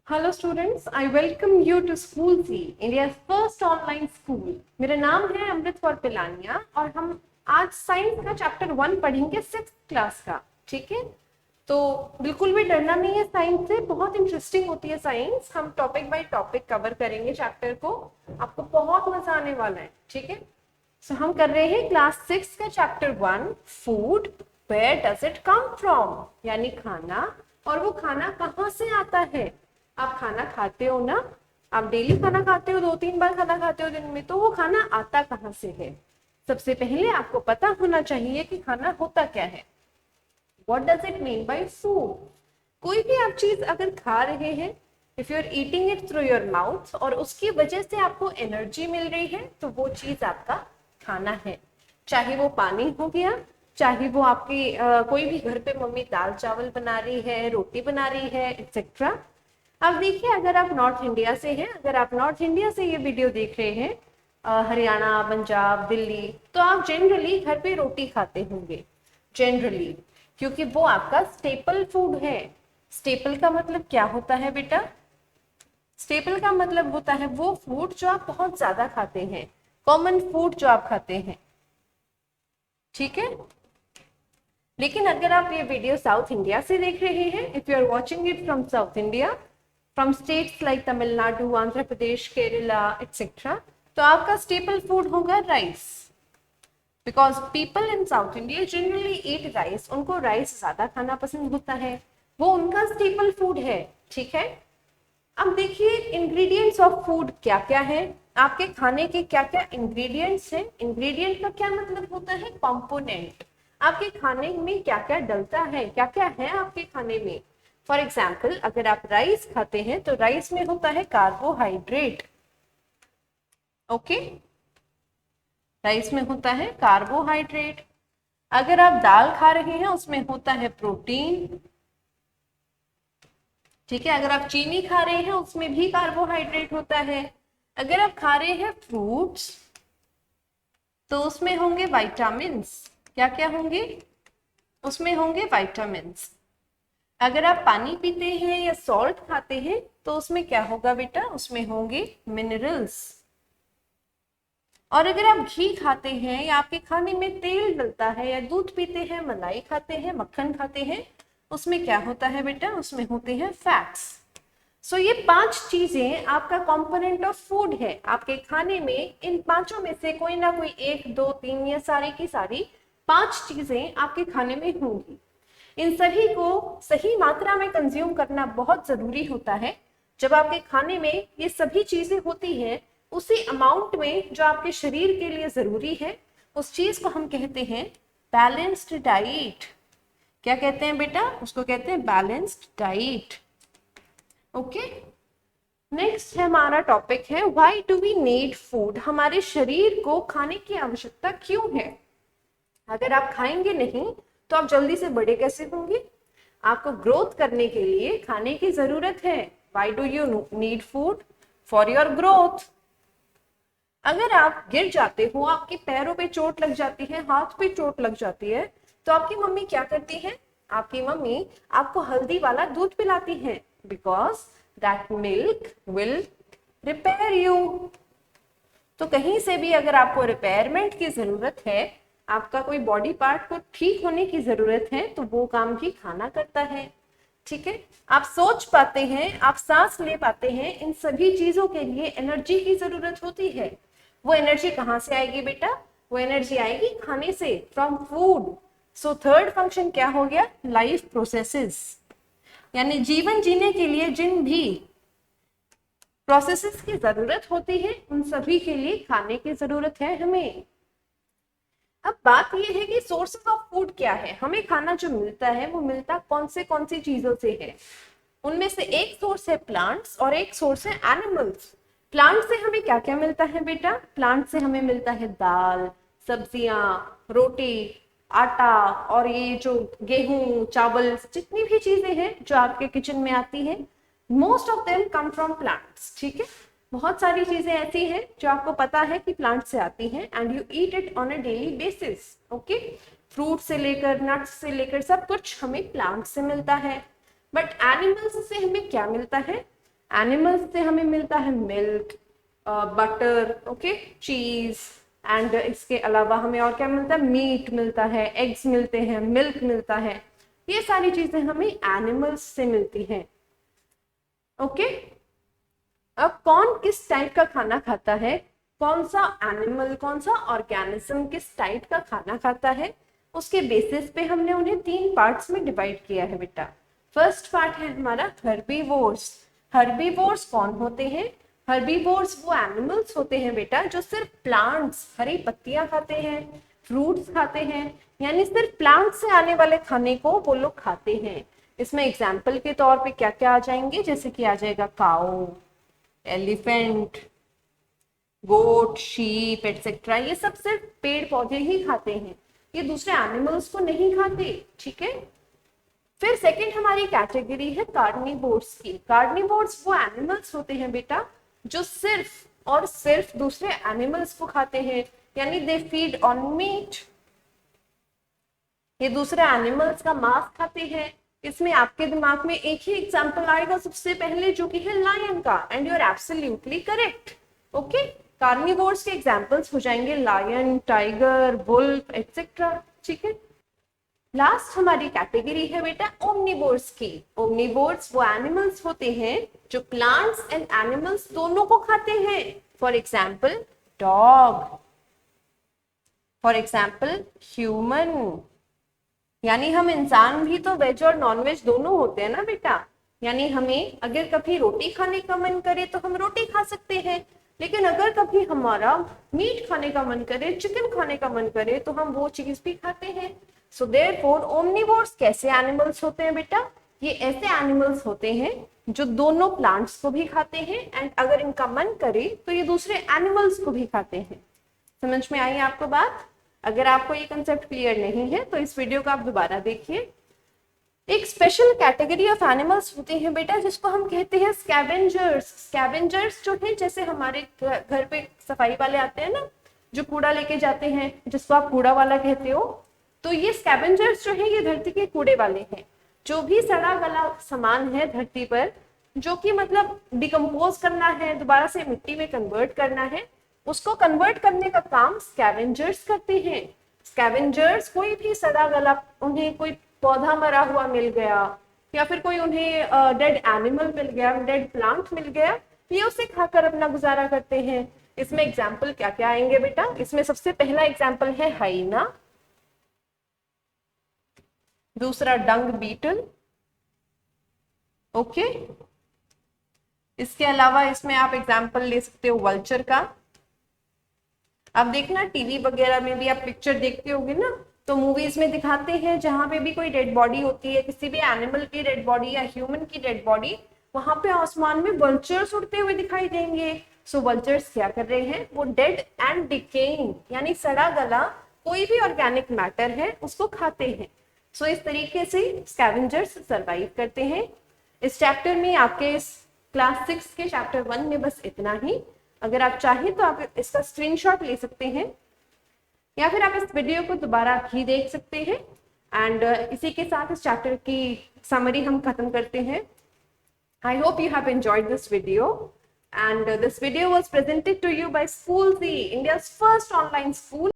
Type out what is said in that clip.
Hello students, I welcome you to school C, India first online school. मेरा नाम है अमृत कौर पिलानिया और हम आज साइंस का चैप्टर 1 पढ़ेंगे 6th क्लास का। ठीक है, तो बिल्कुल भी डरना नहीं है, साइंस से बहुत इंटरेस्टिंग होती है साइंस। हम टॉपिक बाय टॉपिक कवर करेंगे चैप्टर को, आपको बहुत मजा आने वाला है। ठीक है, सो हम कर रहे हैं क्लास 6 का chapter 1 food. Where does it come from, यानी खाना, और वो खाना कहाँ से आता है। आप खाना खाते हो ना, आप डेली खाना खाते हो, 2-3 बार खाना खाते हो दिन में, तो वो खाना आता कहाँ से है। सबसे पहले आपको पता होना चाहिए कि खाना होता क्या है। What does it mean by food. कोई भी आप चीज अगर खा रहे हैं, if you are eating it through your mouth और उसकी वजह से आपको एनर्जी मिल रही है, तो वो चीज आपका खाना है। चाहे वो पानी हो गया, चाहे वो आपकी कोई भी घर पे मम्मी दाल चावल बना रही है, रोटी बना रही है, एक्सेट्रा। अब देखिए, अगर आप नॉर्थ इंडिया से हैं, अगर आप नॉर्थ इंडिया से ये वीडियो देख रहे हैं, हरियाणा, पंजाब, दिल्ली, तो आप जनरली घर पे रोटी खाते होंगे जनरली, क्योंकि वो आपका स्टेपल फूड है। स्टेपल का मतलब क्या होता है बेटा? स्टेपल का मतलब होता है वो फूड जो आप बहुत ज्यादा खाते हैं, कॉमन फूड जो आप खाते हैं। ठीक है, लेकिन अगर आप ये वीडियो साउथ इंडिया से देख रहे हैं, if you are watching it from south India, from states like Tamil Nadu, Andhra Pradesh, Kerala, etcetera, तो आपका स्टेपल फूड होगा rice. Because people in south India generally eat rice, उनको राइस ज्यादा खाना पसंद होता है, वो उनका स्टेपल फूड है। ठीक है, अब देखिए इंग्रेडिएंट्स ऑफ फूड क्या क्या है, आपके खाने के क्या क्या इंग्रेडिएंट्स हैं। इंग्रेडिएंट का क्या मतलब होता है? कंपोनेंट। आपके खाने में क्या क्या डलता है, क्या क्या है आपके खाने में। फॉर एग्जाम्पल, अगर आप राइस खाते हैं तो राइस में होता है कार्बोहाइड्रेट। ओके, राइस में होता है कार्बोहाइड्रेट। अगर आप दाल खा रहे हैं उसमें होता है प्रोटीन। ठीक है, अगर आप चीनी खा रहे हैं उसमें भी कार्बोहाइड्रेट होता है। अगर आप खा रहे हैं फ्रूट्स तो उसमें होंगे विटामिन्स। क्या क्या होंगे? उसमें होंगे विटामिन्स। अगर आप पानी पीते हैं या सॉल्ट खाते हैं तो उसमें क्या होगा बेटा? उसमें होंगे मिनरल्स। और अगर आप घी खाते हैं या आपके खाने में तेल डलता है, या दूध पीते हैं, मलाई खाते हैं, मक्खन खाते हैं, उसमें क्या होता है बेटा? उसमें होते हैं फैट्स। सो ये 5 चीजें आपका कंपोनेंट ऑफ फूड है। आपके खाने में इन पांचों में से कोई ना कोई 1, 2, 3 या सारी की सारी 5 चीजें आपके खाने में होंगी। इन सभी को सही मात्रा में कंज्यूम करना बहुत जरूरी होता है। जब आपके खाने में ये सभी चीजें होती हैं उसी अमाउंट में जो आपके शरीर के लिए जरूरी है, उस चीज को हम कहते हैं बैलेंस्ड डाइट। क्या कहते हैं बेटा? उसको कहते हैं बैलेंस्ड डाइट। ओके, नेक्स्ट है हमारा टॉपिक है why do we need food. हमारे शरीर को खाने की आवश्यकता क्यों है? अगर आप खाएंगे नहीं तो आप जल्दी से बड़े कैसे होंगे? आपको ग्रोथ करने के लिए खाने की जरूरत है। Why do you need food? For your growth. अगर आप गिर जाते हो, आपके पैरों पे चोट लग जाती है, हाथ पे चोट लग जाती है, तो आपकी मम्मी क्या करती है? आपकी मम्मी आपको हल्दी वाला दूध पिलाती है, because that milk will repair you. तो कहीं से भी अगर आपको रिपेयरमेंट की जरूरत है, आपका कोई बॉडी पार्ट को ठीक होने की जरूरत है, तो वो काम भी खाना करता है। ठीक है, आप सोच पाते हैं, आप सांस ले पाते हैं, इन सभी चीजों के लिए एनर्जी की जरूरत होती है। वो एनर्जी कहाँ से आएगी बेटा? वो एनर्जी आएगी खाने से, from food. So third function क्या हो गया? लाइफ प्रोसेसेस, यानी जीवन जीने के लिए जिन भी प्रोसेसेस की जरूरत होती है, उन सभी के लिए खाने की जरूरत है हमें। अब बात यह है कि सोर्सेस ऑफ फूड क्या है। हमें खाना जो मिलता है वो मिलता कौन सी चीजों से है? उनमें से एक सोर्स है प्लांट्स और एक सोर्स है एनिमल्स। प्लांट से हमें क्या क्या मिलता है बेटा? प्लांट से हमें मिलता है दाल, सब्जियां, रोटी, आटा, और ये जो गेहूं, चावल, जितनी भी चीजें हैं जो आपके किचन में आती है, most of them come from plants. ठीक है, बहुत सारी चीजें ऐसी हैं जो आपको पता है कि प्लांट से आती हैं, and you eat it on a daily basis. Okay, fruit से लेकर नट्स से लेकर सब कुछ हमें प्लांट से मिलता है। बट एनिमल्स से हमें क्या मिलता है? एनिमल्स से हमें मिलता है मिल्क, बटर, ओके, चीज, एंड इसके अलावा हमें और क्या मिलता है, मीट मिलता है, एग्स मिलते हैं, मिल्क मिलता है। ये सारी चीजें हमें एनिमल्स से मिलती हैं। ओके, अब कौन किस टाइप का खाना खाता है, कौन सा एनिमल, कौन सा ऑर्गेनिज्म किस टाइप का खाना खाता है, उसके बेसिस पे हमने उन्हें 3 पार्ट्स में डिवाइड किया है बेटा। फर्स्ट पार्ट है हमारा हर्बीवोर्स। हर्बीवोर्स कौन होते हैं? हर्बीवोर्स वो एनिमल्स होते हैं बेटा जो सिर्फ प्लांट्स, हरी पत्तियां खाते हैं, फ्रूट्स खाते हैं, यानी सिर्फ प्लांट से आने वाले खाने को वो लोग खाते हैं। इसमें एग्जाम्पल के तौर पे क्या क्या आ जाएंगे, जैसे कि आ जाएगा काऊ, एलिफेंट, गोट, शीप एटसेट्रा। ये सब सिर्फ पेड़ पौधे ही खाते हैं, ये दूसरे एनिमल्स को नहीं खाते, ठीक है। फिर सेकंड हमारी कैटेगरी है कार्निवोर्स की। कार्निवोर्स वो एनिमल्स होते हैं बेटा जो सिर्फ और सिर्फ दूसरे एनिमल्स को खाते हैं, यानी दे फीड ऑन मीट। ये दूसरे एनिमल्स का मांस खाते हैं। इसमें आपके दिमाग में एक ही एग्जांपल आएगा सबसे पहले, जो कि है लायन का, and you are absolutely correct. Okay, carnivores के एग्जांपल्स हो जाएंगे लायन, टाइगर, वुल्फ एटसेट्रा, ठीक है। लास्ट हमारी कैटेगरी है बेटा ओमनिवोर्स की। ओमनिवोर्स वो एनिमल्स होते हैं जो प्लांट्स एंड एनिमल्स दोनों को खाते हैं। For example dog, for example human, यानी हम इंसान भी तो वेज और नॉन वेज दोनों होते हैं ना बेटा। यानी हमें अगर कभी रोटी खाने का मन करे तो हम रोटी खा सकते हैं, लेकिन अगर कभी हमारा मीट खाने का मन करे, चिकन खाने का मन करे, तो हम वो चीज भी खाते हैं। सो देयरफॉर ओमनिवोर्स कैसे एनिमल्स होते हैं बेटा? ये ऐसे एनिमल्स होते हैं जो दोनों प्लांट्स को भी खाते हैं, एंड अगर इनका मन करे तो ये दूसरे एनिमल्स को भी खाते हैं। समझ में आई आपको बात? अगर आपको ये कंसेप्ट क्लियर नहीं है तो इस वीडियो को आप दोबारा देखिए। एक स्पेशल कैटेगरी ऑफ एनिमल्स होते हैं बेटा जिसको हम कहते हैं स्कैवेंजर्स। स्कैवेंजर्स जो है, जैसे हमारे घर पे सफाई वाले आते हैं ना, जो कूड़ा लेके जाते हैं, जिसको आप कूड़ा वाला कहते हो, तो ये स्कैवेंजर्स जो है ये धरती के कूड़े वाले हैं। जो भी सड़ा गला सामान है धरती पर, जो कि मतलब डिकम्पोज करना है, दोबारा से मिट्टी में कन्वर्ट करना है, उसको कन्वर्ट करने का काम स्कैवेंजर्स करते हैं। स्कैवेंजर्स कोई भी सड़ा गला, उन्हें कोई पौधा मरा हुआ मिल गया, या फिर कोई उन्हें डेड एनिमल मिल गया, डेड प्लांट मिल गया, ये उसे खाकर अपना गुजारा करते हैं। इसमें एग्जाम्पल क्या क्या आएंगे बेटा? इसमें सबसे पहला एग्जाम्पल है हाइना, दूसरा डंग बीटल, ओके। इसके अलावा इसमें आप एग्जाम्पल ले सकते हो वल्चर का। अब देखना टीवी वगैरह में भी आप पिक्चर देखते होगे ना, तो मूवीज में दिखाते हैं जहां पे भी कोई डेड बॉडी होती है, किसी भी एनिमल की डेड बॉडी या ह्यूमन की डेड बॉडी, वहां पे आसमान में वल्चर्स उड़ते हुए दिखाई देंगे। सो वल्चर्स क्या कर रहे हैं? वो डेड एंड डिकेइंग, यानी सड़ा गला कोई भी ऑर्गेनिक मैटर है उसको खाते हैं। सो इस तरीके से स्कैवेंजर्स सर्वाइव करते हैं। इस चैप्टर में आपके इस क्लास 6 के चैप्टर 1 में बस इतना ही। अगर आप चाहें तो आप इसका स्क्रीनशॉट ले सकते हैं, या फिर आप इस वीडियो को दोबारा भी देख सकते हैं। एंड इसी के साथ इस चैप्टर की समरी हम खत्म करते हैं। I hope you have enjoyed this video, and this video was presented to you by school Z, India's first online school.